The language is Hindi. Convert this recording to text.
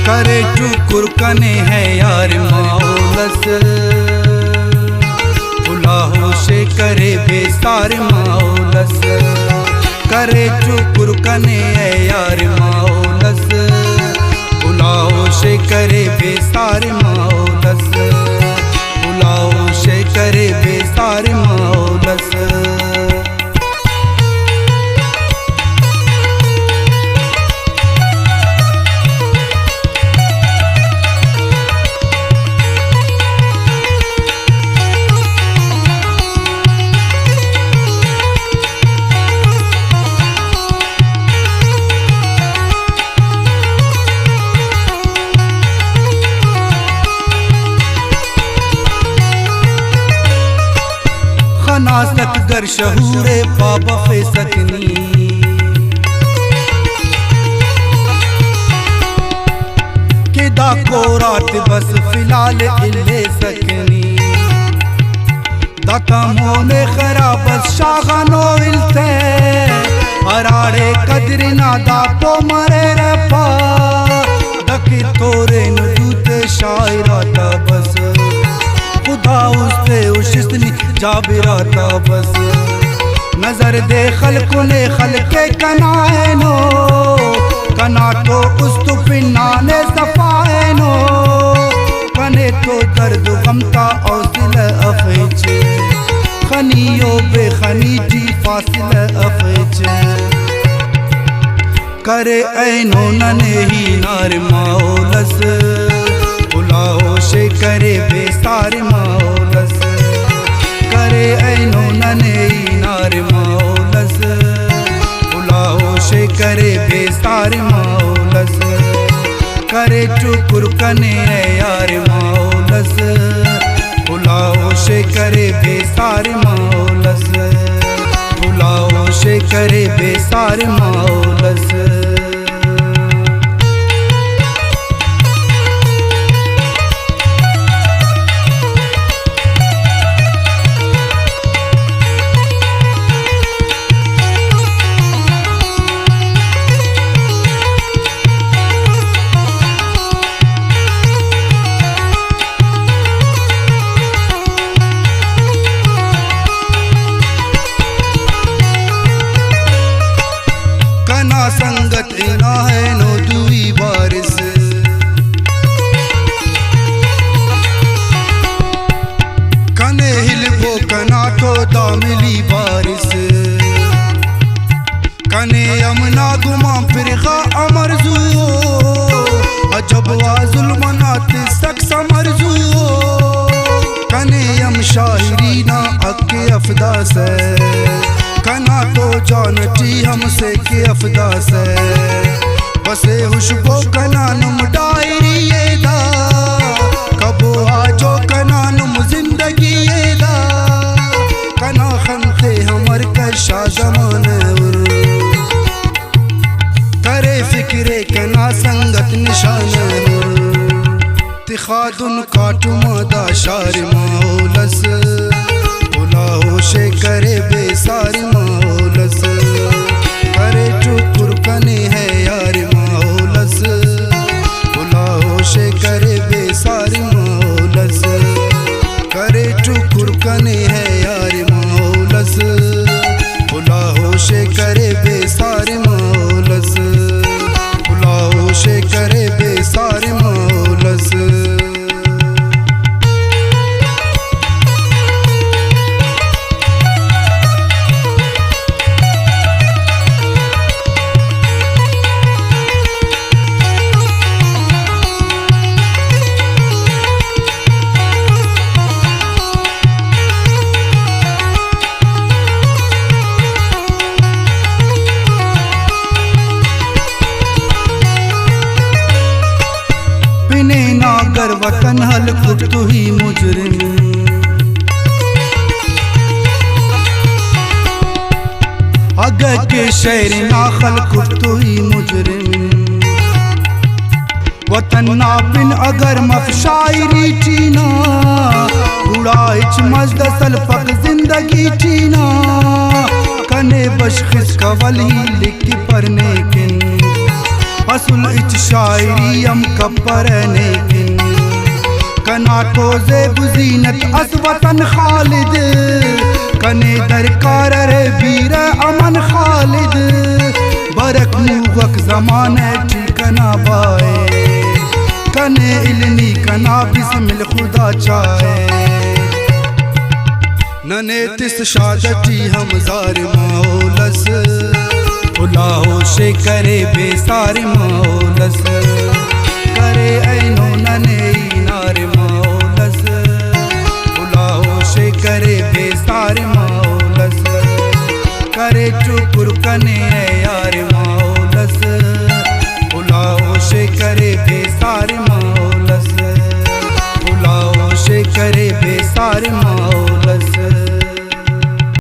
करे चुकुर कने है यार मौलस फुलाहो से करे बेसार मौलस करे चुकुर कने है यार मौलस फुलाहो से करे बेसार मौलस फुलाहो से करे बेसार मौलस। खनासत गर शहूरे पाबा फे सकनी केदा को रात बस फिलहाल इले सकनी दाता मोने खराब शागानो इलते अराड़े कदर नादा तो मरे रे पा दकी तोरे नदूते शायराता बस खुदा उसते उशिस्नी जाबिराता बस नजर दे खल्को ने खलके कनाएनो कना तो उस्तु पिन्नाने सफाएनो कने तो दर्द गमता औसिल अफेचे खनियो बेखनी जी फासिल अफेचे करे ऐनो नने ही नार मौलस फुलाहो से करे बेसार मौलस करे ऐनो नने नार मौलस फुलाहो से करे बेसार मौलस करे चुकुर कने यार मौलस फुलाहो से करे बेसार मौलस फुलाहो से करे बेसार मौलस। संगत ना है नो दुई बारिश कने हिलबो कना तो दामिली बारिश कने यमुना गुमा फिरगा अमरजू अजब वाजुल मनाते सक समरजू कने यम शायरी ना अके अफदा से कना तो जानती हमसे के अफदा से बसे खुशबो कना नुम डायरी ये दा कबो आजो कना नुम जिंदगी ये दा कना खमते हमर कशा जमाने करे फिक्रे कना संगत निशाने तिखादुन काटुमादा शार मौलस फुलाहो से करे बेसार मौलस करे चुकुर कने है यार मौलस फुलाहो से करे बेसार मौलस करे चुकुर कने है यार मौलस फुलाहो से करे बेसार मौलस फुलाहो से करे बेसार मौलस। नागर वतन हल खुद ही मुजरिम अगर के शहर नाखल खुद ही मुजरिम वतन ना बिन अगर मफशायरी चीना बुढ़ाइच मजद सलफक जिंदगी चीना कने बशखिस कवली लिखी पढ़ने किन असूल इच शायरी हम कपरने किन कना तोजे बुजीनत असवतन खालिद कने दरकार रे वीर अमन खालिद बरक मुवक जमाने ठिकना बाए कने इलनी कना बिस्मिल खुदा चाहे नने तिस शादती हम जार मौलस खुलाहो शे करे बेसार मौलस करे ऐनो नने नार मौलस खुलाहो शे करे बेसार मौलस करे चुकुर कने यार मौलस खुलाहो शे करे बेसार मौलस खुलाहो शे करे बेसार मौलस।